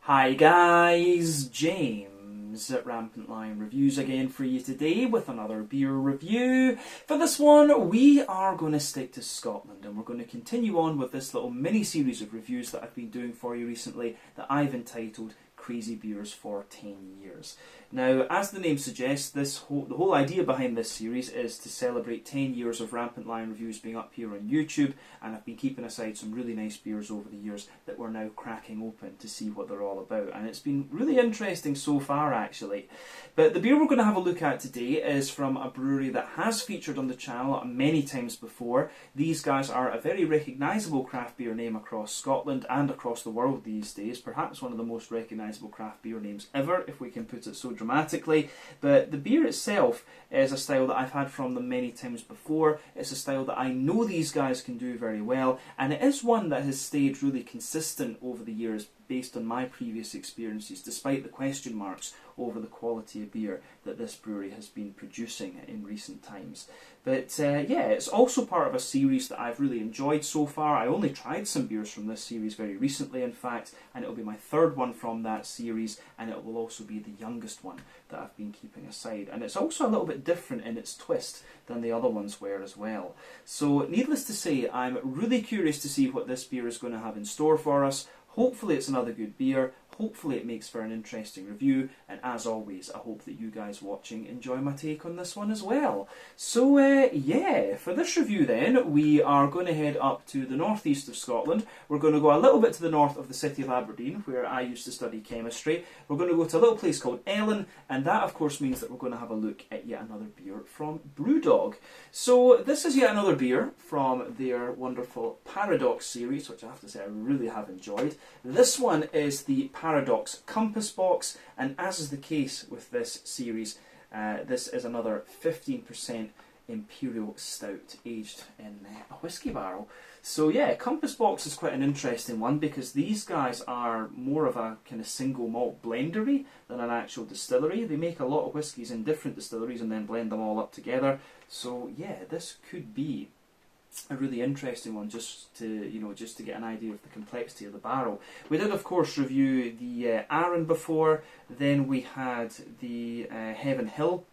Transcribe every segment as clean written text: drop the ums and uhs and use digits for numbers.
Hi guys, James at Rampant Lion Reviews again for you today with another beer review. For this one we are going to stick to Scotland and we're going to continue on with this little mini series of reviews that I've been doing for you recently that I've entitled Crazy Beers for 10 Years. Now, as the name suggests, the whole idea behind this series is to celebrate 10 years of Rampant Lion Reviews being up here on YouTube, and I've been keeping aside some really nice beers over the years that we're now cracking open to see what they're all about, and it's been really interesting so far actually. But the beer we're going to have a look at today is from a brewery that has featured on the channel many times before. These guys are a very recognisable craft beer name across Scotland and across the world these days, perhaps one of the most recognisable craft beer names ever, if we can put it so dramatically. But the beer itself is a style that I've had from them many times before. It's a style that I know these guys can do very well, and it is one that has stayed really consistent over the years based on my previous experiences, despite the question marks over the quality of beer that this brewery has been producing in recent times. But yeah, it's also part of a series that I've really enjoyed so far. I only tried some beers from this series very recently, in fact, and it'll be my third one from that series, and it will also be the youngest one that I've been keeping aside. And it's also a little bit different in its twist than the other ones were as well. So needless to say, I'm really curious to see what this beer is going to have in store for us. Hopefully it's another good beer, hopefully it makes for an interesting review, and as always I hope that you guys watching enjoy my take on this one as well. So yeah, for this review then, we are going to head up to the northeast of Scotland. We're going to go a little bit to the north of the city of Aberdeen, where I used to study chemistry. We're going to go to a little place called Ellon, and that of course means that we're going to have a look at yet another beer from Brewdog. So this is yet another beer from their wonderful Paradox series, which I have to say I really have enjoyed. This one is the Paradox Compass Box, and as is the case with this series, this is another 15% Imperial Stout aged in a whisky barrel. So yeah, Compass Box is quite an interesting one because these guys are more of a kind of single malt blendery than an actual distillery. They make a lot of whiskies in different distilleries and then blend them all up together. So yeah, this could be a really interesting one just to get an idea of the complexity of the barrel. We did of course review the Arran before, then we had the Heaven Hill,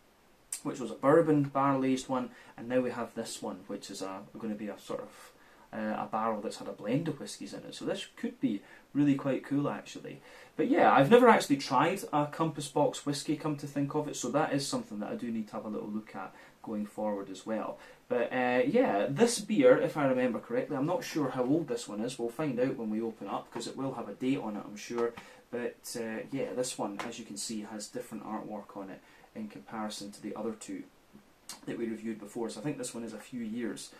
which was a bourbon barrel aged one, and now we have this one, which is going to be a sort of a barrel that's had a blend of whiskies in it. So this could be really quite cool actually. But yeah, I've never actually tried a Compass Box whisky, come to think of it, so that is something that I do need to have a little look at going forward as well. But yeah, this beer, if I remember correctly, I'm not sure how old this one is. We'll find out when we open up, because it will have a date on it, I'm sure. But yeah, this one, as you can see, has different artwork on it in comparison to the other two that we reviewed before. So I think this one is a few years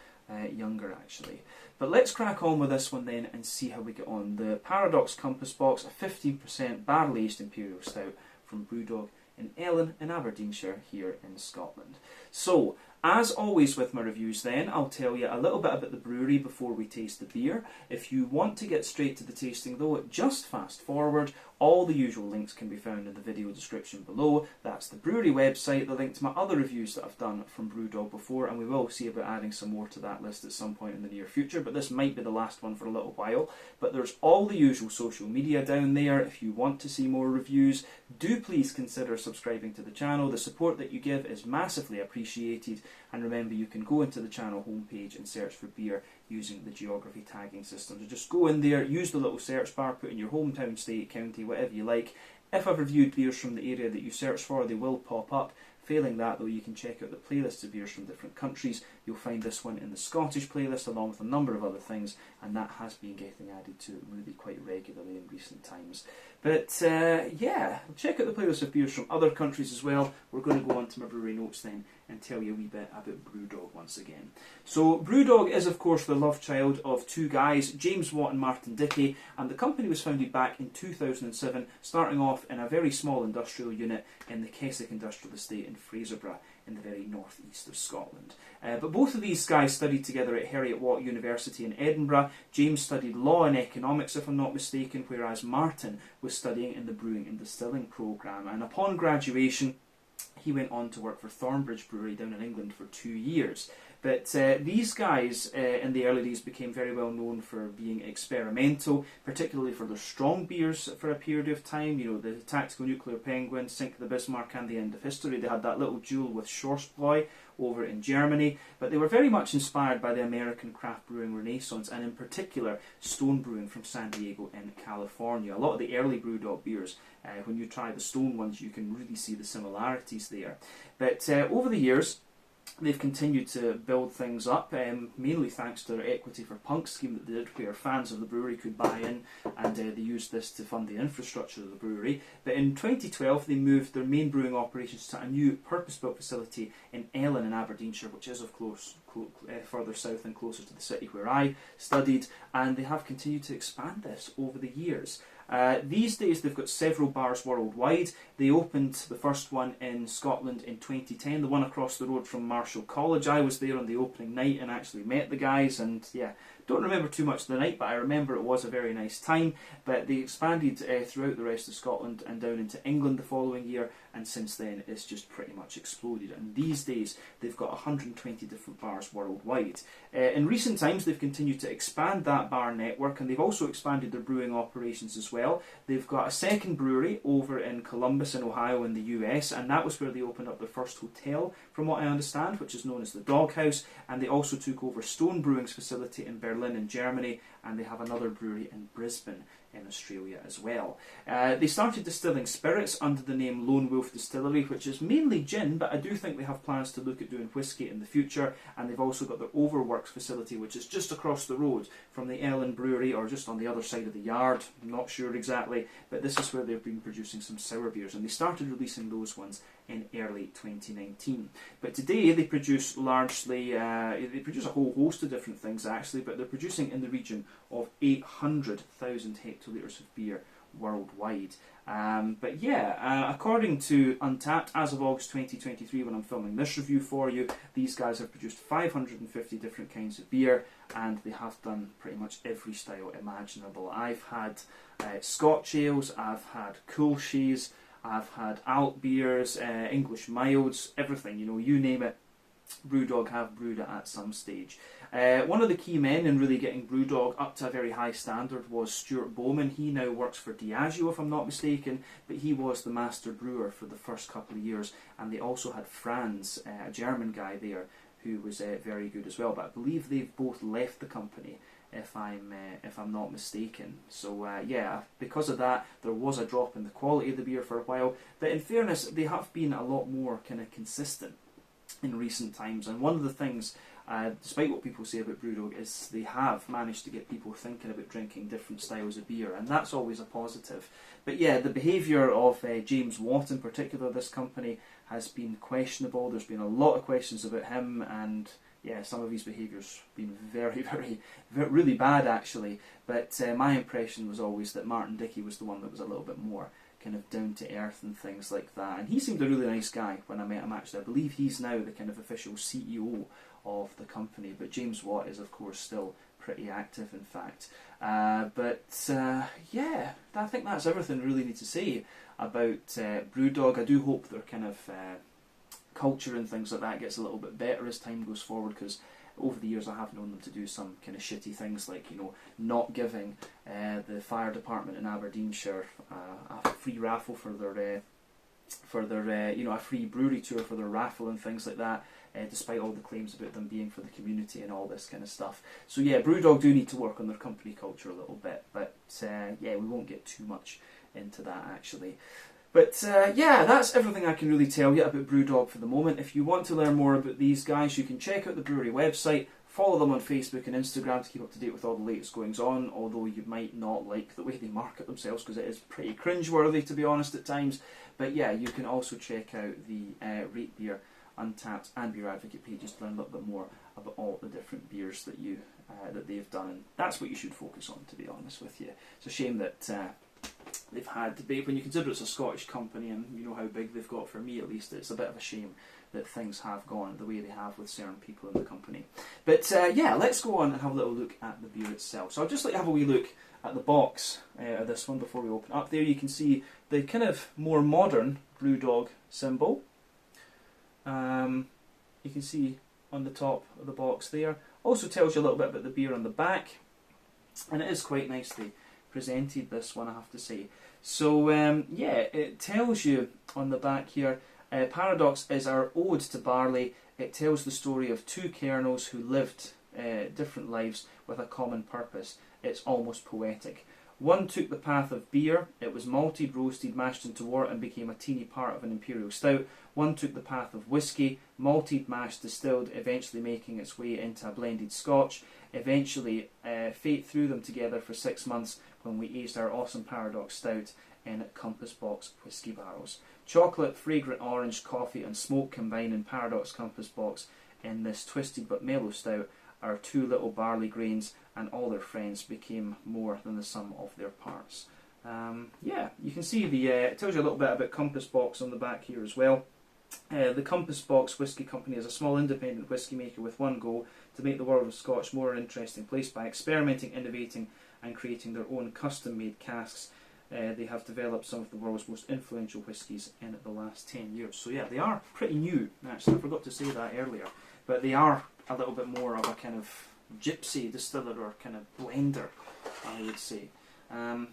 younger actually. But let's crack on with this one then and see how we get on. The Paradox Compass Box, a 15% barrel aged Imperial Stout from Brewdog in Ellon in Aberdeenshire here in Scotland. So, as always with my reviews then, I'll tell you a little bit about the brewery before we taste the beer. If you want to get straight to the tasting though, just fast forward. All the usual links can be found in the video description below. That's the brewery website, the link to my other reviews that I've done from Brewdog before, and we will see about adding some more to that list at some point in the near future, but this might be the last one for a little while. But there's all the usual social media down there. If you want to see more reviews, do please consider subscribing to the channel. The support that you give is massively appreciated, and remember you can go into the channel homepage and search for beer using the geography tagging system. So just go in there, use the little search bar, put in your hometown, state, county, whatever you like. If I've reviewed beers from the area that you search for, they will pop up. Failing that though, you can check out the playlists of beers from different countries. You'll find this one in the Scottish playlist along with a number of other things, and that has been getting added to really quite regularly in recent times. But yeah, check out the playlist of beers from other countries as well. We're going to go on to my brewery notes then and tell you a wee bit about Brewdog once again. So Brewdog is of course the love child of two guys, James Watt and Martin Dickey, and the company was founded back in 2007, starting off in a very small industrial unit in the Keswick Industrial Estate in Fraserburgh in the very northeast of Scotland. But both of these guys studied together at Heriot Watt University in Edinburgh. James studied law and economics, if I'm not mistaken, whereas Martin was studying in the brewing and distilling programme. And upon graduation, he went on to work for Thornbridge Brewery down in England for 2 years. But these guys in the early days became very well known for being experimental, particularly for their strong beers for a period of time. You know, the Tactical Nuclear Penguin, Sink the Bismarck and the End of History. They had that little jewel with Schwarzbräu over in Germany, but they were very much inspired by the American craft brewing renaissance, and in particular stone brewing from San Diego in California. A lot of the early Brewdog beers, when you try the stone ones, you can really see the similarities there. But over the years, they've continued to build things up, mainly thanks to their Equity for Punk scheme that they did, where fans of the brewery could buy in, and they used this to fund the infrastructure of the brewery. But in 2012 they moved their main brewing operations to a new purpose-built facility in Ellon in Aberdeenshire, which is of course further south and closer to the city where I studied, and they have continued to expand this over the years. These days they've got several bars worldwide. They opened the first one in Scotland in 2010, the one across the road from Marshall College. I was there on the opening night and actually met the guys, and yeah, don't remember too much of the night, but I remember it was a very nice time. But they expanded throughout the rest of Scotland and down into England the following year, and since then it's just pretty much exploded. And these days they've got 120 different bars worldwide. In recent times they've continued to expand that bar network, and they've also expanded their brewing operations as well. They've got a second brewery over in Columbus in Ohio in the US, and that was where they opened up their first hotel, from what I understand, which is known as the Doghouse. And they also took over Stone Brewing's facility in Berlin in Germany, and they have another brewery in Brisbane in Australia as well. They started distilling spirits under the name Lone Wolf Distillery, which is mainly gin, but I do think they have plans to look at doing whisky in the future. And they've also got their Overworks facility, which is just across the road from the Ellon Brewery, or just on the other side of the yard, I'm not sure exactly, but this is where they've been producing some sour beers, and they started releasing those ones in early 2019. But today they produce largely, they produce a whole host of different things actually, but they're producing in the region of 800,000 hectolitres of beer worldwide. But yeah, according to Untappd, as of August 2023, when I'm filming this review for you, these guys have produced 550 different kinds of beer, and they have done pretty much every style imaginable. I've had Scotch ales, I've had Kulshes, I've had alt beers, English milds, everything, you know, you name it, Brewdog have brewed it at some stage. One of the key men in really getting Brewdog up to a very high standard was Stuart Bowman. He now works for Diageo, if I'm not mistaken, but he was the master brewer for the first couple of years, and they also had Franz, a German guy there, who was very good as well. But I believe they've both left the company, if I'm not mistaken. So yeah, because of that, there was a drop in the quality of the beer for a while. But in fairness, they have been a lot more kind of consistent in recent times. And one of the things, despite what people say about Brewdog, is they have managed to get people thinking about drinking different styles of beer, and that's always a positive. But yeah, the behaviour of James Watt in particular, this company, has been questionable. There's been a lot of questions about him, and yeah, some of his behaviour's been very, really bad actually. But my impression was always that Martin Dickey was the one that was a little bit more kind of down to earth and things like that. And he seemed a really nice guy when I met him actually. I believe he's now the kind of official CEO of the company. But James Watt is of course still pretty active in fact. Yeah, I think that's everything I really need to say about Brewdog. I do hope their kind of culture and things like that gets a little bit better as time goes forward, because over the years I have known them to do some kind of shitty things, like, you know, not giving the fire department in Aberdeenshire a free raffle for their you know, a free brewery tour for their raffle and things like that, despite all the claims about them being for the community and all this kind of stuff. So yeah, Brewdog do need to work on their company culture a little bit, but yeah, we won't get too much into that actually. But yeah, that's everything I can really tell you about Brewdog for the moment. If you want to learn more about these guys, you can check out the brewery website, follow them on Facebook and Instagram to keep up to date with all the latest goings on, although you might not like the way they market themselves, because it is pretty cringeworthy to be honest at times. But yeah, you can also check out the Rate Beer, Untappd and Beer Advocate pages to learn a little bit more about all the different beers that that they've done, and that's what you should focus on, to be honest with you. It's a shame that they've had debate when you consider it's a Scottish company, and you know how big they've got. For me at least, it's a bit of a shame that things have gone the way they have with certain people in the company. But yeah, let's go on and have a little look at the beer itself. So I'd just like to have a wee look at the box of this one before we open up. There you can see the kind of more modern Brewdog symbol. You can see on the top of the box there. Also tells you a little bit about the beer on the back, and it is quite nicely presented, this one, I have to say. So yeah, it tells you on the back here, Paradox is our ode to barley. It tells the story of two kernels who lived different lives with a common purpose. It's almost poetic. One took the path of beer. It was malted, roasted, mashed into wort and became a teeny part of an Imperial Stout. One took the path of whisky, malted, mashed, distilled, eventually making its way into a blended Scotch. Eventually, fate threw them together for 6 months when we aged our awesome Paradox Stout in Compass Box whisky barrels. Chocolate, fragrant orange, coffee and smoke combine in Paradox Compass Box in this twisted but mellow stout. Our two little barley grains and all their friends became more than the sum of their parts. Yeah, you can see it tells you a little bit about Compass Box on the back here as well. The Compass Box Whisky Company is a small independent whisky maker with one goal: to make the world of Scotch more an interesting place by experimenting, innovating and creating their own custom-made casks. They have developed some of the world's most influential whiskies in the last 10 years. So yeah, they are pretty new, actually. I forgot to say that earlier. But they are a little bit more of a kind of gypsy distiller or kind of blender, I would say. Yeah,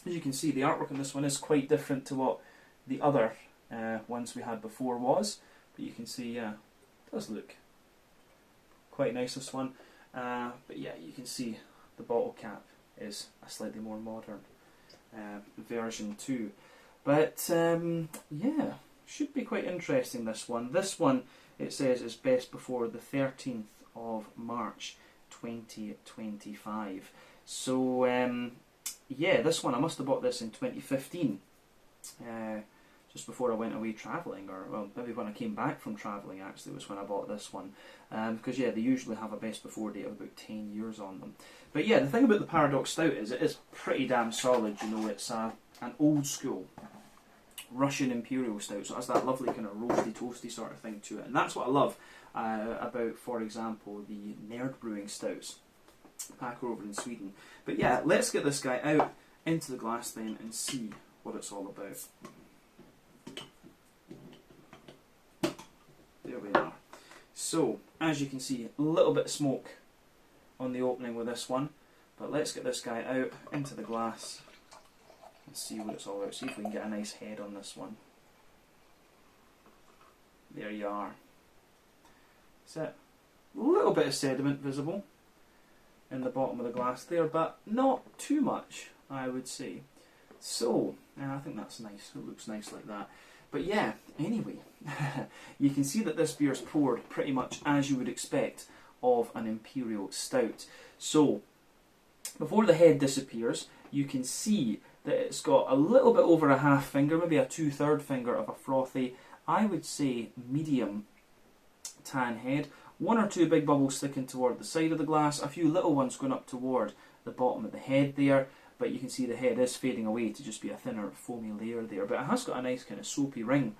as you can see, the artwork on this one is quite different to what the other ones we had before was. But you can see, yeah, it does look quite nice, this one. But yeah, you can see the bottle cap is a slightly more modern version too. But yeah, should be quite interesting, this one. This one, it says, is best before the 13th of March 2025. So yeah, this one, I must have bought this in 2015, just before I went away travelling, or well, maybe when I came back from travelling actually was when I bought this one, because yeah, they usually have a best before date of about 10 years on them. But yeah, the thing about the Paradox Stout is it is pretty damn solid. You know, it's an old school Russian Imperial Stout, so it has that lovely kind of roasty toasty sort of thing to it, and that's what I love about, for example, the Nerd Brewing Stouts back over in Sweden. But yeah, let's get this guy out into the glass then and see what it's all about. There we are. So, as you can see, a little bit of smoke on the opening with this one, but let's get this guy out into the glass and see what it's all about. See if we can get a nice head on this one. There you are. That's it. A little bit of sediment visible in the bottom of the glass there, but not too much, I would say. So, I think that's nice. It looks nice like that. But yeah, anyway, you can see that this beer is poured pretty much as you would expect of an Imperial Stout. So, before the head disappears, you can see that it's got a little bit over a half finger, maybe a 2/3 finger of a frothy, I would say medium tan head. One or two big bubbles sticking toward the side of the glass, a few little ones going up toward the bottom of the head there, but you can see the head is fading away to just be a thinner foamy layer there. But it has got a nice kind of soapy ring,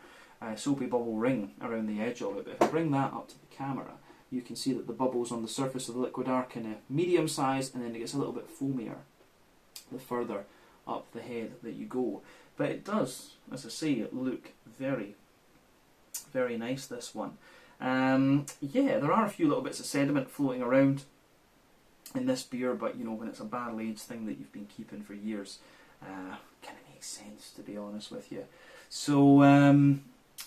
soapy bubble ring around the edge of it. But if I bring that up to the camera, you can see that the bubbles on the surface of the liquid are kind of medium sized, and then it gets a little bit foamier the further up the head that you go. But it does, as I say, look very, very nice, this one. Yeah, there are a few little bits of sediment floating around in this beer, but you know, when it's a barrel aged thing that you've been keeping for years, kind of makes sense, to be honest with you. So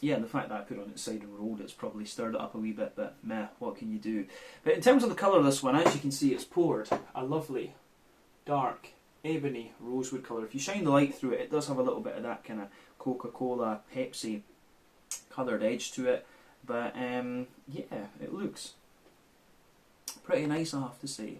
yeah, and the fact that I put it on its side and rolled it's probably stirred it up a wee bit, but meh, what can you do? But in terms of the colour of this one, as you can see, it's poured a lovely dark ebony rosewood colour. If you shine the light through it, it does have a little bit of that kind of Coca-Cola, Pepsi coloured edge to it. But yeah, it looks pretty nice, I have to say,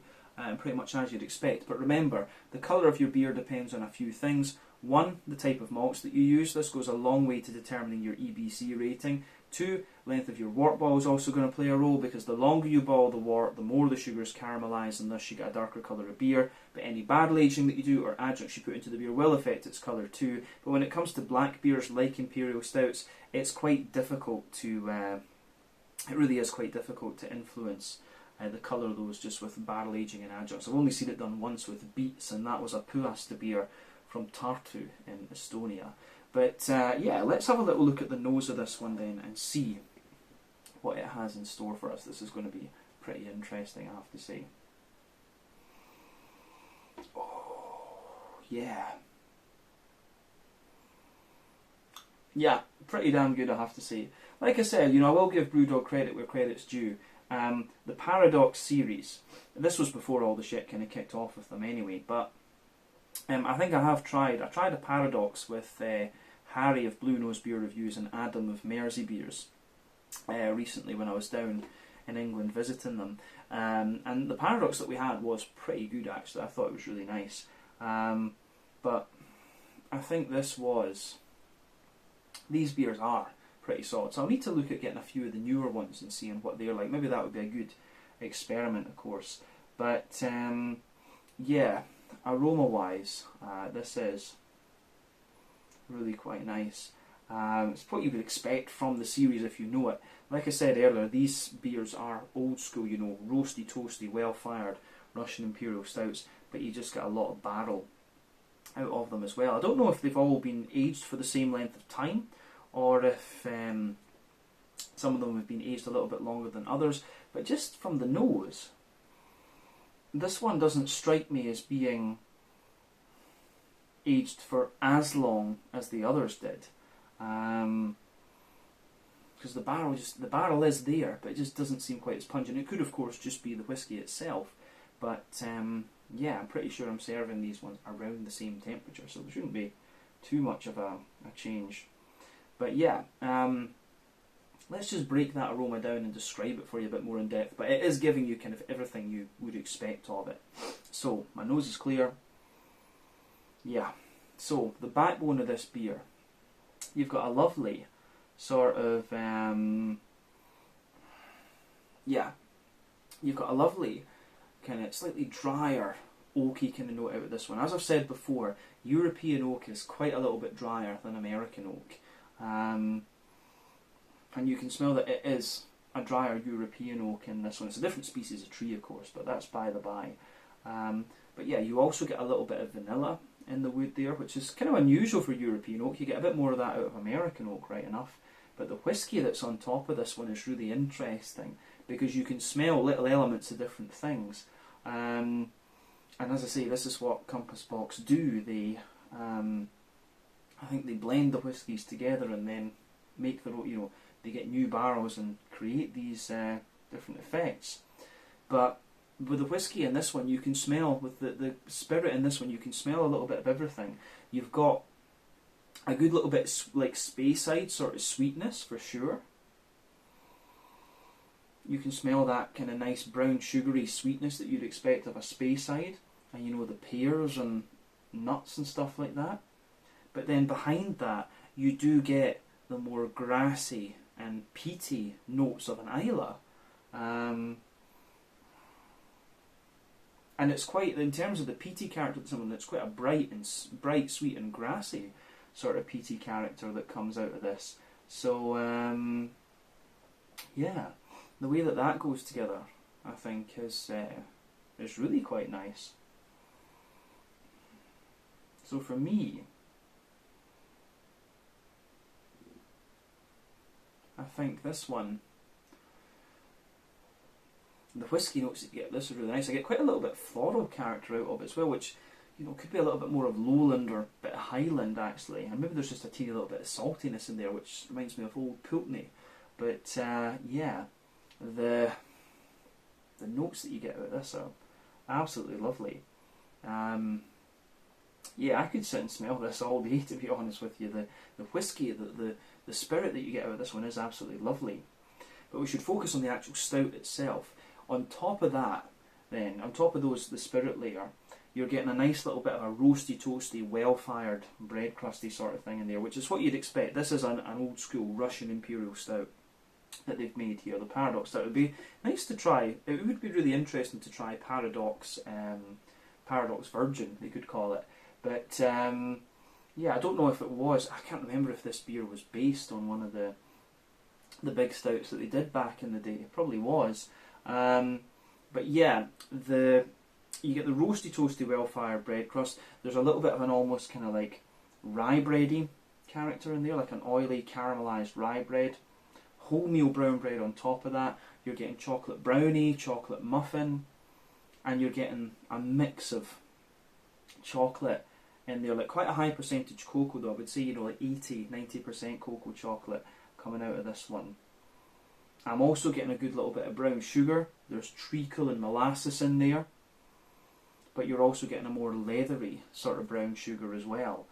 pretty much as you'd expect. But remember, the colour of your beer depends on a few things. One, the type of malts that you use. This goes a long way to determining your EBC rating. Two, length of your wort ball is also going to play a role, because the longer you boil the wort, the more the sugars caramelise, and thus you get a darker colour of beer. But any barrel aging that you do or adjuncts you put into the beer will affect its colour too. But when it comes to black beers like Imperial Stouts, it's quite difficult to, it really is quite difficult to influence the colour of those just with barrel aging and adjuncts. I've only seen it done once with Beets, and that was a Puhasta beer from Tartu in Estonia. But yeah, let's have a little look at the nose of this one then and see what it has in store for us. This is going to be pretty interesting, I have to say. Oh, yeah. Yeah, pretty damn good, I have to say. Like I said, I will give Brewdog credit where credit's due. The Paradox series, this was before all the shit kind of kicked off with them anyway, but I think I tried a Paradox with Harry of Blue Nose Beer Reviews and Adam of Mersey Beers recently when I was down in England visiting them. And the Paradox that we had was pretty good, actually. I thought it was really nice. But I think these beers are pretty solid. So I'll need to look at getting a few of the newer ones and seeing what they're like. Maybe that would be a good experiment, of course. But yeah, aroma-wise, this is really quite nice. It's what you would expect from the series if you know it. Like I said earlier, these beers are old school, roasty, toasty, well-fired Russian Imperial Stouts, but you just get a lot of barrel out of them as well. I don't know if they've all been aged for the same length of time, or if some of them have been aged a little bit longer than others, but just from the nose, this one doesn't strike me as being aged for as long as the others did. Because the barrel is there, but it just doesn't seem quite as pungent. It could, of course, just be the whiskey itself, but yeah, I'm pretty sure I'm serving these ones around the same temperature, so there shouldn't be too much of a change. But yeah, let's just break that aroma down and describe it for you a bit more in depth, but it is giving you kind of everything you would expect of it. So, my nose is clear. Yeah, so the backbone of this beer, you've got a lovely sort of, you've got a lovely kind of slightly drier oaky kind of note out of this one. As I've said before, European oak is quite a little bit drier than American oak. And you can smell that it is a drier European oak in this one. It's a different species of tree, of course, but that's by the by. But yeah, you also get a little bit of vanilla in the wood there, which is kind of unusual for European oak. You get a bit more of that out of American oak, right enough. But the whiskey that's on top of this one is really interesting, because you can smell little elements of different things. And as I say, this is what Compass Box do. They, I think they blend the whiskies together and then make their own, they get new barrels and create these different effects. But with the whiskey in this one, you can smell, with the spirit in this one, you can smell a little bit of everything. You've got a good little bit like Speyside sort of sweetness, for sure. You can smell that kind of nice brown sugary sweetness that you'd expect of a Speyside, and the pears and nuts and stuff like that. But then behind that, you do get the more grassy and peaty notes of an Islay. And it's quite, in terms of the peaty character of someone, it's quite a bright, sweet and grassy sort of peaty character that comes out of this. So, yeah, the way that goes together, I think, is really quite nice. So for me, I think this one, the whiskey notes that you get, this is really nice. I get quite a little bit floral character out of it as well, which could be a little bit more of lowland or a bit of highland actually, and maybe there's just a teeny little bit of saltiness in there, which reminds me of old Pulteney. But yeah, the notes that you get out of this are absolutely lovely. Yeah, I could sit and smell this all day, to be honest with you. The whiskey, the spirit that you get out of this one is absolutely lovely. But we should focus on the actual stout itself. On top of that, then, on top of the spirit layer, you're getting a nice little bit of a roasty, toasty, well-fired, bread crusty sort of thing in there, which is what you'd expect. This is an old school Russian Imperial Stout that they've made here, the Paradox Stout. It would be nice to try. It would be really interesting to try Paradox Virgin, they could call it. But yeah, I don't know if it was. I can't remember if this beer was based on one of the big stouts that they did back in the day. It probably was. But yeah, you get the roasty, toasty, well-fired bread crust. There's a little bit of an almost kind of like rye bready character in there, like an oily, caramelised rye bread. wholemeal brown bread on top of that. You're getting chocolate brownie, chocolate muffin, and you're getting a mix of chocolate in there, like quite a high percentage cocoa though. I would say, you know, like 80-90% cocoa chocolate coming out of this one. I'm also getting a good little bit of brown sugar. There's treacle and molasses in there, but you're also getting a more leathery sort of brown sugar as well.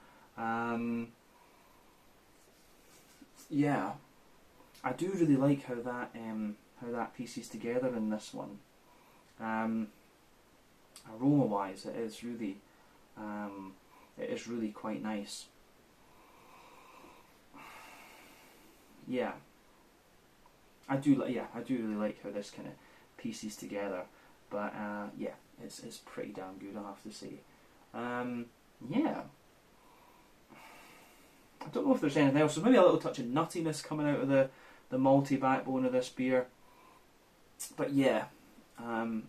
Yeah, I do really like how that pieces together in this one. Aroma wise, it is really quite nice. Yeah, I do really like how this kind of pieces together. But yeah, it's pretty damn good, I have to say. Yeah, I don't know if there's anything else. There's maybe a little touch of nuttiness coming out of the malty backbone of this beer. But yeah,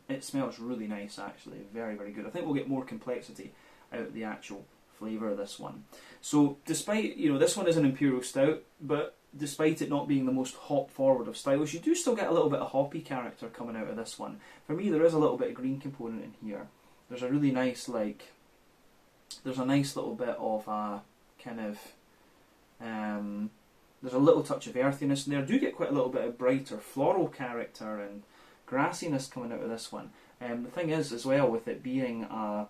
it smells really nice actually, very, very good. I think we'll get more complexity out of the actual flavour of this one. So despite, you know, this one is an Imperial Stout, but despite it not being the most hop forward of styles, you do still get a little bit of hoppy character coming out of this one. For me, there is a little bit of green component in here. There's a really nice, like, there's a nice little bit of a kind of, there's a little touch of earthiness in there. I do get quite a little bit of brighter floral character and grassiness coming out of this one. The thing is, as well, with it being a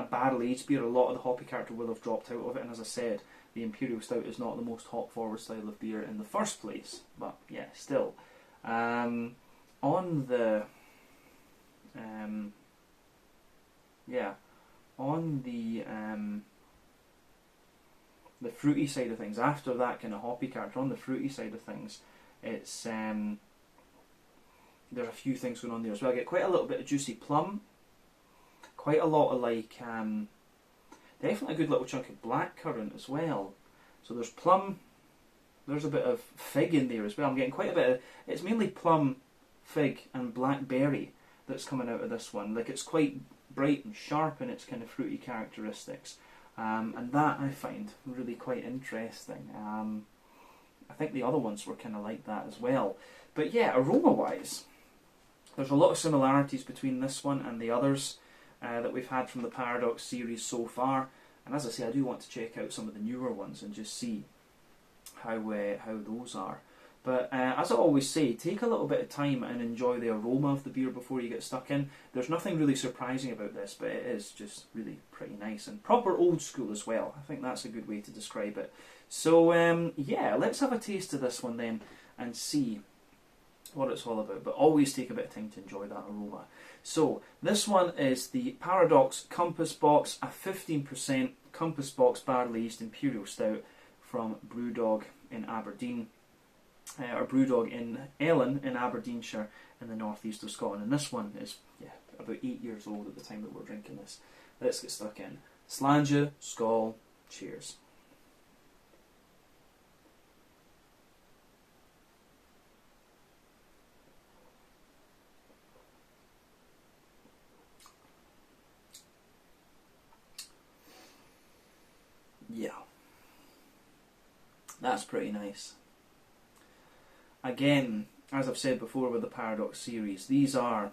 barrel aged beer, a lot of the hoppy character will have dropped out of it, and as I said, the Imperial Stout is not the most hop forward style of beer in the first place, but yeah, still. On the fruity side of things, after that kind of hoppy character, on the fruity side of things, it's there's a few things going on there as well. I get quite a little bit of juicy plum, quite a lot of like definitely a good little chunk of blackcurrant as well. So there's plum, there's a bit of fig in there as well. I'm getting quite a bit of, it's mainly plum, fig and blackberry that's coming out of this one. Like, it's quite bright and sharp in its kind of fruity characteristics. And that I find really quite interesting. I think the other ones were kind of like that as well. But yeah, aroma wise, there's a lot of similarities between this one and the others that we've had from the Paradox series so far, and as I say, I do want to check out some of the newer ones and just see how those are. But as I always say, take a little bit of time and enjoy the aroma of the beer before you get stuck in. There's nothing really surprising about this, but it is just really pretty nice and proper old school as well. I think that's a good way to describe it. So yeah, let's have a taste of this one then and see what it's all about, but always take a bit of time to enjoy that aroma. So this one is the Paradox Compass Box, a 15% Compass Box barrel aged Imperial Stout from Brewdog in Aberdeen, or Brewdog in Ellon in Aberdeenshire in the northeast of Scotland. And this one is about 8 years old at the time that we're drinking this. Let's get stuck in. Slàinte, skål, cheers. Yeah, that's pretty nice. Again, as I've said before with the Paradox series, these are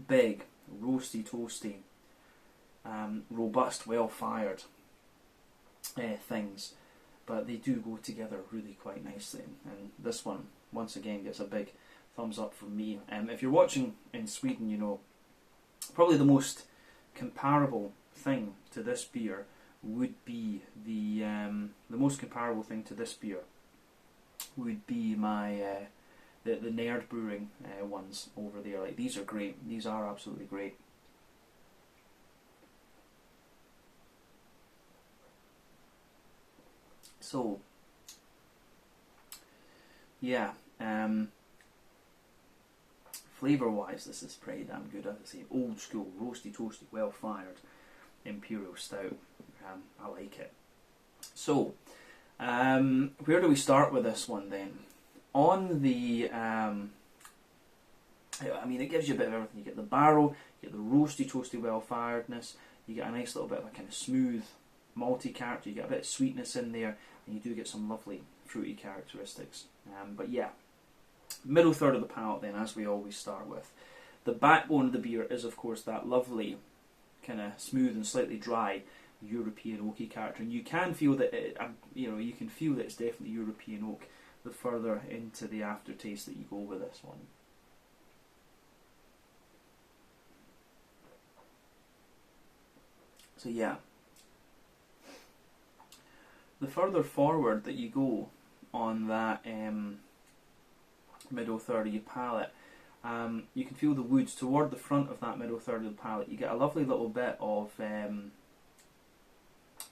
big, roasty, toasty, robust, well-fired things, but they do go together really quite nicely. And this one, once again, gets a big thumbs up from me. If you're watching in Sweden, you know, probably the most comparable thing to this beer would be the most comparable thing to this beer would be my the Nerd Brewing ones over there. Like, these are great. These are absolutely great. So yeah, flavour wise, this is pretty damn good. As I say, old school, roasty, toasty, well fired Imperial Stout. I like it. So, where do we start with this one then? On the, I mean, it gives you a bit of everything. You get the barrel, you get the roasty, toasty, well-firedness, you get a nice little bit of a kind of smooth, malty character, you get a bit of sweetness in there, and you do get some lovely fruity characteristics. But yeah, middle third of the palate then, as we always start with. The backbone of the beer is, of course, that lovely, kind of smooth and slightly dry European oaky character, and you can feel that you can feel that it's definitely European oak the further into the aftertaste that you go with this one. So yeah, the further forward that you go on that middle third of your palate, you can feel the woods toward the front of that middle third of the palate. You get a lovely little bit of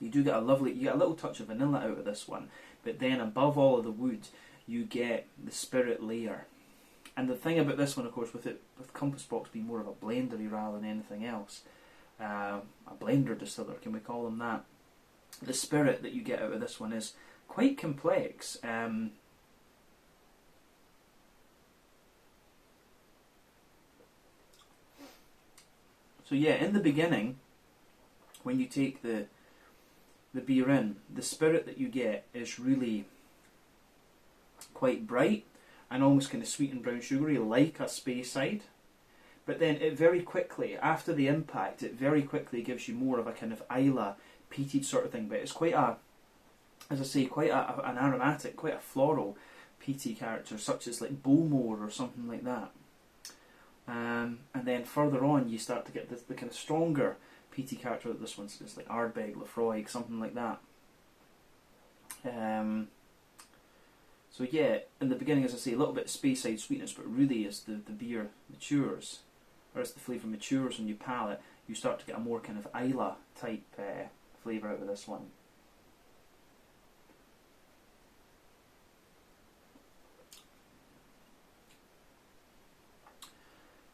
you get a little touch of vanilla out of this one, but then above all of the wood you get the spirit layer. And the thing about this one, of course, with Compass Box being more of a blendery rather than anything else, a blender distiller, can we call them that? The spirit that you get out of this one is quite complex. So yeah, in the beginning, when you take the beer in, the spirit that you get is really quite bright and almost kind of sweet and brown sugary, like a Speyside. But then it very quickly, after the impact, it very quickly gives you more of a kind of Isla, peated sort of thing. But it's quite a, as I say, quite an aromatic, quite a floral peaty character, such as like Bowmore or something like that. And then further on, you start to get the kind of stronger peaty character that this one's, it's like Ardbeg, Lefroy, something like that. So yeah, in the beginning, as I say, a little bit of Speyside sweetness, but really as the beer matures, or as the flavour matures on your palate, you start to get a more kind of Isla type flavour out of this one.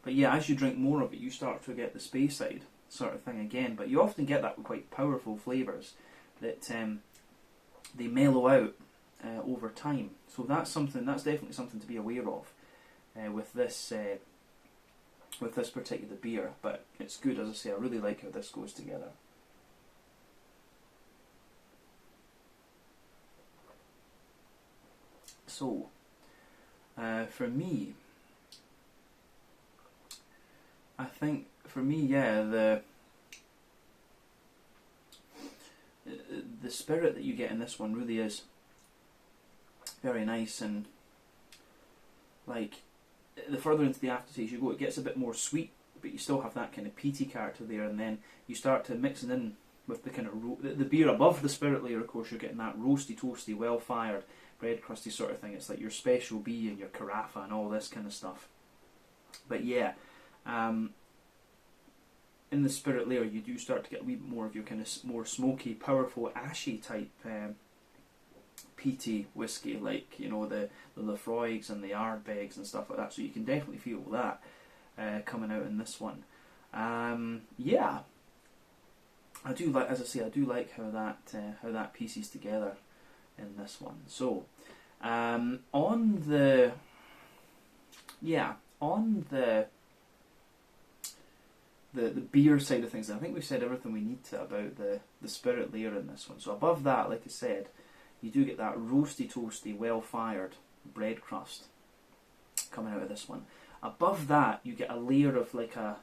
But yeah, as you drink more of it, you start to get the Speyside sort of thing again. But you often get that with quite powerful flavours that they mellow out over time. So that's definitely something to be aware of with this particular beer. But it's good, as I say. I really like how this goes together. So for me, I think yeah, the spirit that you get in this one really is very nice, and like the further into the aftertaste you go, it gets a bit more sweet, but you still have that kind of peaty character there, and then you start to mix it in with the kind of the beer above the spirit layer. Of course, you're getting that roasty, toasty, well-fired, bread crusty sort of thing. It's like your special bee and your carafa and all this kind of stuff. But yeah. In the spirit layer, you do start to get a wee bit more of your kind of more smoky, powerful, ashy type peaty whiskey, like the Lefroigs and the Ardbegs and stuff like that. So you can definitely feel that coming out in this one. Yeah, I do like, as I say, I do like how that pieces together in this one. So on the beer side of things, I think we've said everything we need to about the spirit layer in this one. So above that, like I said, you do get that roasty, toasty, well-fired bread crust coming out of this one. Above that, you get a layer of like a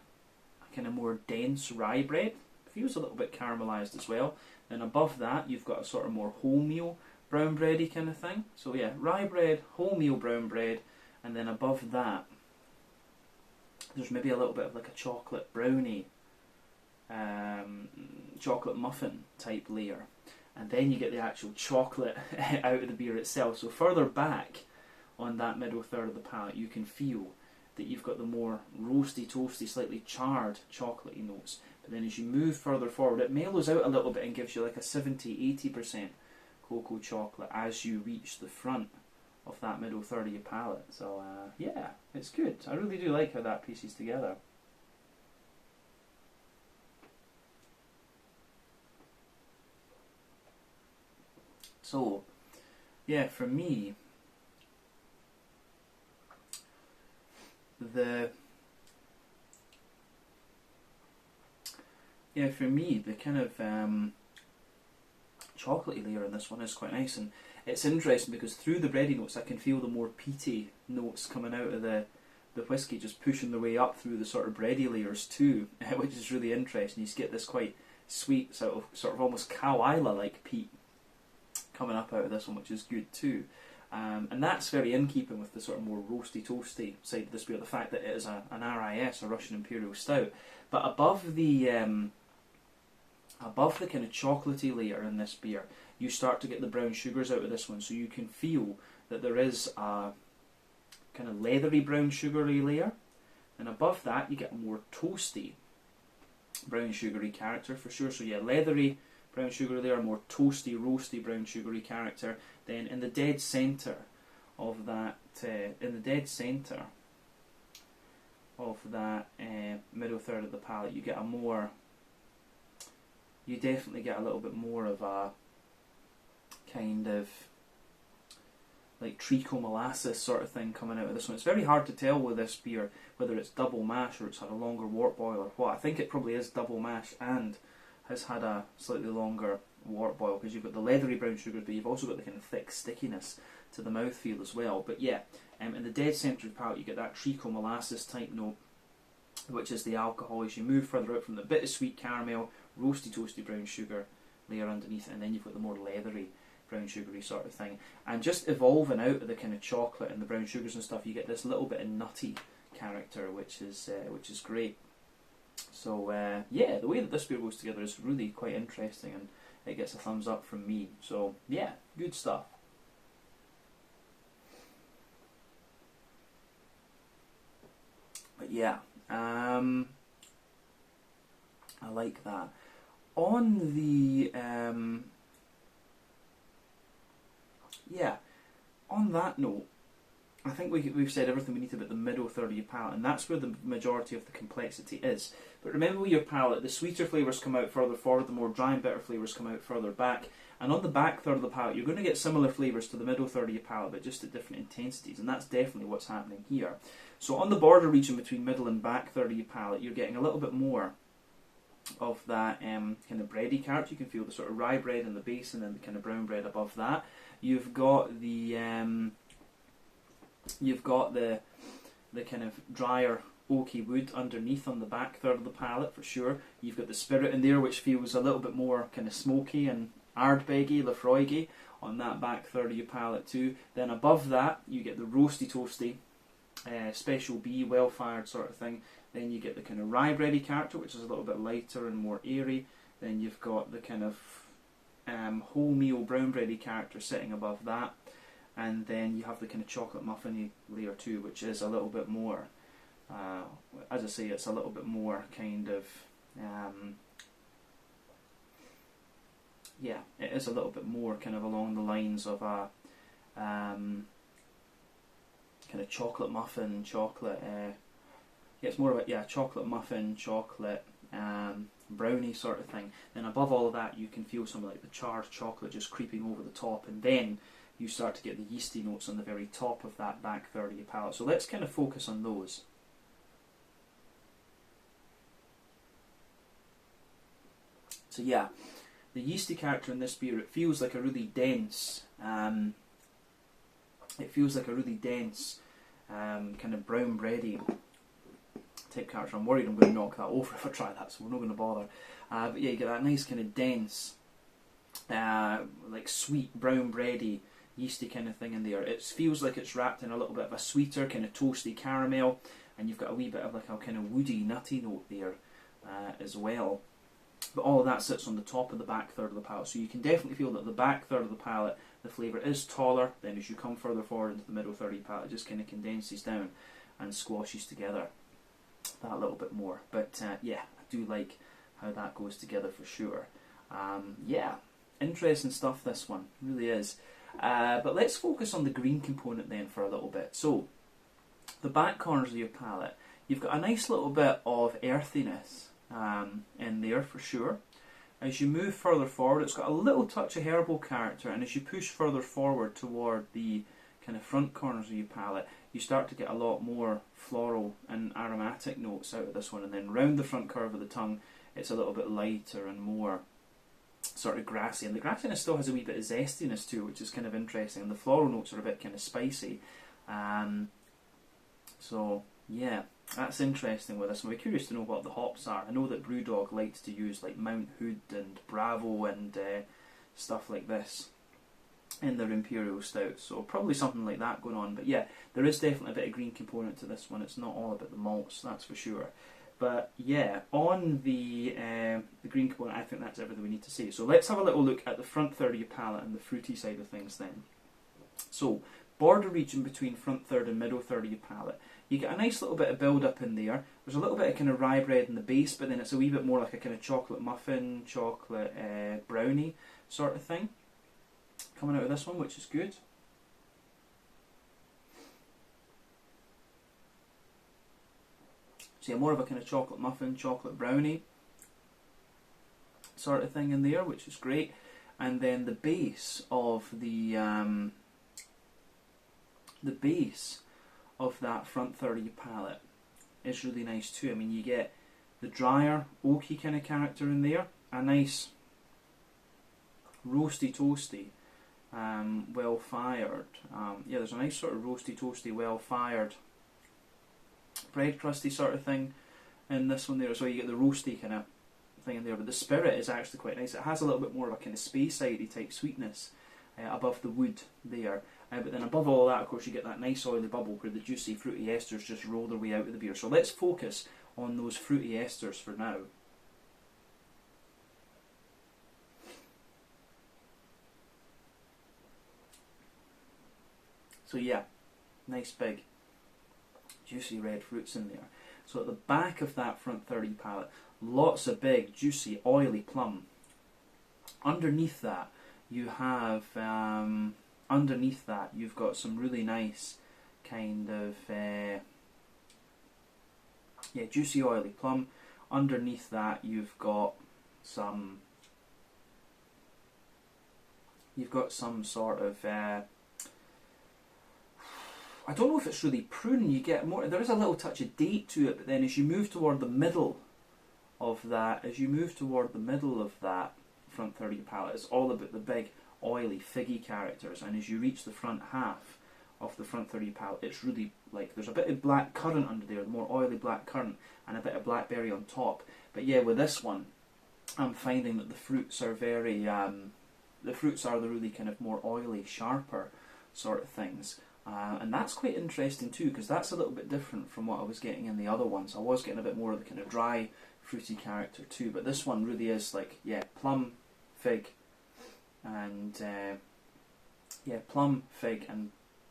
kind of more dense rye bread. It feels a little bit caramelised as well. And above that, you've got a sort of more wholemeal brown bready kind of thing. So yeah, rye bread, wholemeal brown bread, and then above that, there's maybe a little bit of like a chocolate brownie, chocolate muffin type layer, and then you get the actual chocolate out of the beer itself. So further back on that middle third of the palate, you can feel that you've got the more roasty, toasty, slightly charred chocolatey notes. But then as you move further forward, it mellows out a little bit and gives you like a 70-80% cocoa chocolate as you reach the front of that middle third of your palate. So yeah, it's good. I really do like how that pieces together. So yeah, for me, the kind of chocolatey layer in this one is quite nice, and it's interesting because through the bready notes I can feel the more peaty notes coming out of the whiskey, just pushing their way up through the sort of bready layers too, which is really interesting. You get this quite sweet sort of almost cow Isla like peat coming up out of this one, which is good too. And that's very in keeping with the sort of more roasty toasty side of this beer, the fact that it is an RIS, a Russian Imperial Stout. But above the kind of chocolatey layer in this beer, you start to get the brown sugars out of this one, so you can feel that there is a kind of leathery brown sugary layer, and above that you get a more toasty brown sugary character for sure. So yeah, leathery brown sugar layer, more toasty, roasty brown sugary character. Then in the dead centre of that, middle third of the palate, you definitely get a little bit more of a kind of like treacle molasses sort of thing coming out of this one. It's very hard to tell with this beer whether it's double mash or it's had a longer wort boil or what. I think it probably is double mash and has had a slightly longer wort boil, because you've got the leathery brown sugars, but you've also got the kind of thick stickiness to the mouthfeel as well. But yeah, in the dead centre of the palate you get that treacle molasses type note, which is the alcohol. As you move further out from the bit of sweet caramel, roasty toasty brown sugar layer underneath it, and then you've got the more leathery brown sugary sort of thing. And just evolving out of the kind of chocolate and the brown sugars and stuff, you get this little bit of nutty character, which is great. So yeah, the way that this beer goes together is really quite interesting, and it gets a thumbs up from me. So yeah, good stuff. But yeah, I like that. On the on that note, I think we've said everything we need about the middle third of your palate, and that's where the majority of the complexity is. But remember, with your palate, the sweeter flavours come out further forward, the more dry and bitter flavours come out further back. And on the back third of the palate, you're going to get similar flavours to the middle third of your palate, but just at different intensities, and that's definitely what's happening here. So on the border region between middle and back third of your palate, you're getting a little bit more of that kind of bready character. You can feel the sort of rye bread in the base, and then the kind of brown bread above that. You've got the kind of drier oaky wood underneath on the back third of the palate for sure. You've got the spirit in there, which feels a little bit more kind of smoky and Ardbeggy, Lafroigy on that back third of your palate too. Then above that you get the roasty toasty special B, well fired sort of thing. Then you get the kind of rye bready character, which is a little bit lighter and more airy. Then you've got the kind of wholemeal brown bready character sitting above that. And then you have the kind of chocolate muffiny layer too, which is a little bit more, as I say, it's a little bit more kind of, yeah, it is a little bit more kind of along the lines of a kind of chocolate muffin, chocolate, yeah, it's more of a, chocolate muffin, chocolate brownie sort of thing. Then above all of that you can feel some like the charred chocolate just creeping over the top, and then you start to get the yeasty notes on the very top of that back third of your palate. So let's kind of focus on those. So yeah, the yeasty character in this beer, it feels like a really dense, kind of brown bready type character. I'm worried I'm going to knock that over if I try that, so we're not going to bother. But yeah, you get that nice kind of dense, like sweet brown bready yeasty kind of thing in there. It feels like it's wrapped in a little bit of a sweeter kind of toasty caramel, and you've got a wee bit of like a kind of woody nutty note there as well. But all of that sits on the top of the back third of the palate, so you can definitely feel that the back third of the palate, the flavour is taller. Then as you come further forward into the middle third of your palate, it just kind of condenses down and squashes together that a little bit more. But yeah, I do like how that goes together for sure. Yeah, interesting stuff this one, really is. But let's focus on the green component then for a little bit. So, the back corners of your palate, you've got a nice little bit of earthiness in there for sure. As you move further forward, it's got a little touch of herbal character, and as you push further forward toward the kind of front corners of your palate, you start to get a lot more floral and aromatic notes out of this one, and then round the front curve of the tongue, it's a little bit lighter and more sort of grassy, and the grassiness still has a wee bit of zestiness too, which is kind of interesting, and the floral notes are a bit kind of spicy. So yeah, that's interesting with this. I'm curious to know what the hops are. I know that Brewdog likes to use like Mount Hood and Bravo and stuff like this in their Imperial Stout, so probably something like that going on. But yeah, there is definitely a bit of green component to this one. It's not all about the malts, that's for sure. But yeah, on the green component, I think that's everything we need to say. So let's have a little look at the front third of your palate and the fruity side of things then. So, border region between front third and middle third of your palate. You get a nice little bit of build up in there. There's a little bit of kind of rye bread in the base, but then it's a wee bit more like a kind of chocolate muffin, chocolate brownie sort of thing coming out of this one, which is good. So yeah, more of a kind of chocolate muffin, chocolate brownie sort of thing in there, which is great. And then the base of that front third of your palate is really nice too. I mean, you get the drier, oaky kind of character in there, a nice roasty, toasty, well fired. Yeah, there's a nice sort of roasty, toasty, well fired, bread crusty sort of thing in this one there. So you get the roasty kind of thing in there, but the spirit is actually quite nice. It has a little bit more of a kind of Speyside type sweetness above the wood there. But then above all that, of course, you get that nice oily bubble where the juicy fruity esters just roll their way out of the beer. So let's focus on those fruity esters for now. So yeah, nice big juicy red fruits in there. So at the back of that front third of your palate, lots of big, juicy, oily plum. Underneath that, you have you've got some really nice kind of yeah, juicy, oily plum. Underneath that, you've got some sort of I don't know if it's really prune. You get more. There is a little touch of date to it, but then as you move toward the middle of that, front third of your palate, it's all about the big, oily, figgy characters. And as you reach the front half of the front third of your palate, it's really like there's a bit of black currant under there, more oily black currant, and a bit of blackberry on top. But yeah, with this one, I'm finding that the fruits are very, the really kind of more oily, sharper sort of things. And that's quite interesting too, because that's a little bit different from what I was getting in the other ones. I was getting a bit more of the kind of dry, fruity character too, but this one really is like, yeah, plum, fig, and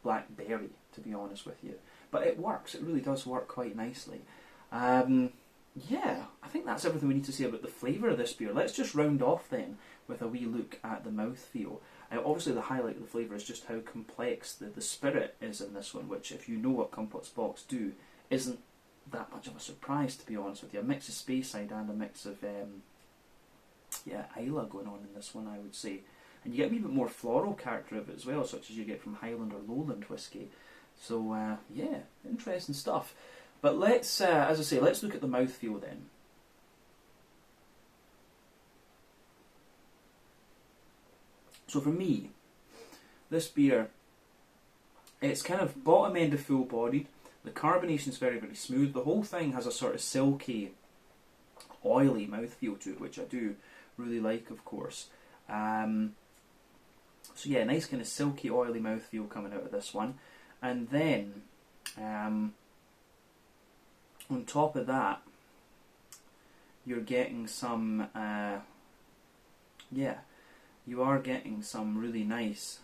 blackberry, to be honest with you. But it works. It really does work quite nicely. Yeah, I think that's everything we need to say about the flavour of this beer. Let's just round off then with a wee look at the mouthfeel. Obviously the highlight of the flavour is just how complex the spirit is in this one, which if you know what Compots Box do, isn't that much of a surprise, to be honest with you. A mix of Speyside and a mix of Islay going on in this one, I would say. And you get a wee bit more floral character of it as well, such as you get from Highland or Lowland whisky. So yeah, interesting stuff. But let's, as I say, let's look at the mouthfeel then. So for me, this beer, it's kind of bottom end of full bodied. The carbonation is very, very smooth. The whole thing has a sort of silky, oily mouthfeel to it, which I do really like, of course. So yeah, nice kind of silky, oily mouthfeel coming out of this one. And then, on top of that, you're getting some, you are getting some really nice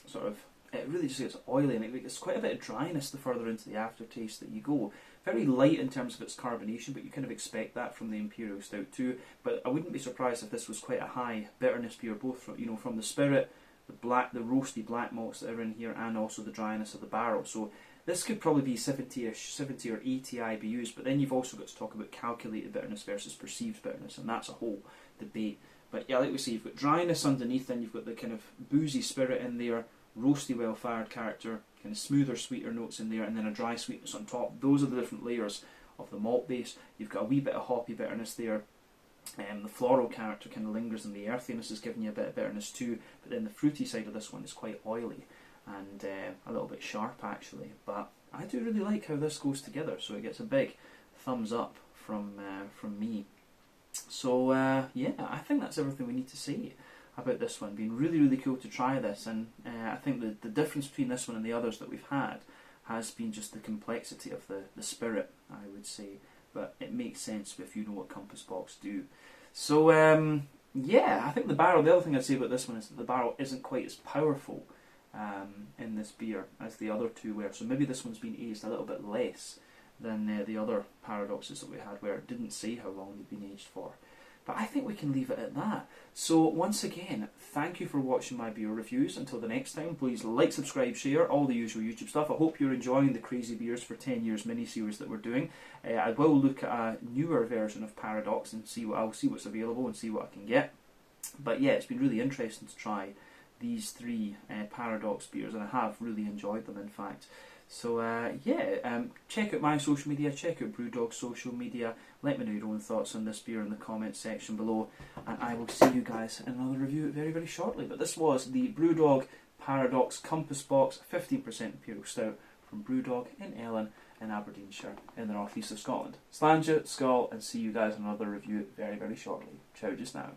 sort of, it really just gets oily, and it's quite a bit of dryness the further into the aftertaste that you go. Very light in terms of its carbonation, but you kind of expect that from the Imperial Stout too. But I wouldn't be surprised if this was quite a high bitterness beer, both from, from the spirit, the roasty black malts that are in here, and also the dryness of the barrel. So this could probably be 70-ish, 70 or 80 IBUs, but then you've also got to talk about calculated bitterness versus perceived bitterness, and that's a whole debate. But yeah, like we say, you've got dryness underneath, then you've got the kind of boozy spirit in there, roasty, well-fired character, kind of smoother, sweeter notes in there, and then a dry sweetness on top. Those are the different layers of the malt base. You've got a wee bit of hoppy bitterness there, The floral character kind of lingers, and the earthiness is giving you a bit of bitterness too, but then the fruity side of this one is quite oily and a little bit sharp actually. But I do really like how this goes together, so it gets a big thumbs up from me. So yeah, I think that's everything we need to say about this one. Been really, really cool to try this, and I think the difference between this one and the others that we've had has been just the complexity of the spirit, I would say. But it makes sense if you know what Compass Box do. So yeah, I think the barrel, the other thing I'd say about this one is that the barrel isn't quite as powerful in this beer as the other two were. So maybe this one's been aged a little bit less than the other paradoxes that we had, where it didn't say how long they'd been aged for. But I think we can leave it at that. So once again, thank you for watching my beer reviews. Until the next time, please like, subscribe, share, all the usual YouTube stuff. I hope you're enjoying the Crazy Beers for 10 Years mini-series that we're doing. I will look at a newer version of Paradox and I'll see what's available and see what I can get. But yeah, it's been really interesting to try these three Paradox beers, and I have really enjoyed them, in fact. So yeah, check out my social media, check out Brewdog's social media, let me know your own thoughts on this beer in the comments section below, and I will see you guys in another review very, very shortly. But this was the Brewdog Paradox Compass Box 15% Imperial Stout from Brewdog in Ellon in Aberdeenshire in the northeast of Scotland. Slàinte, Skål, and see you guys in another review very, very shortly. Ciao just now.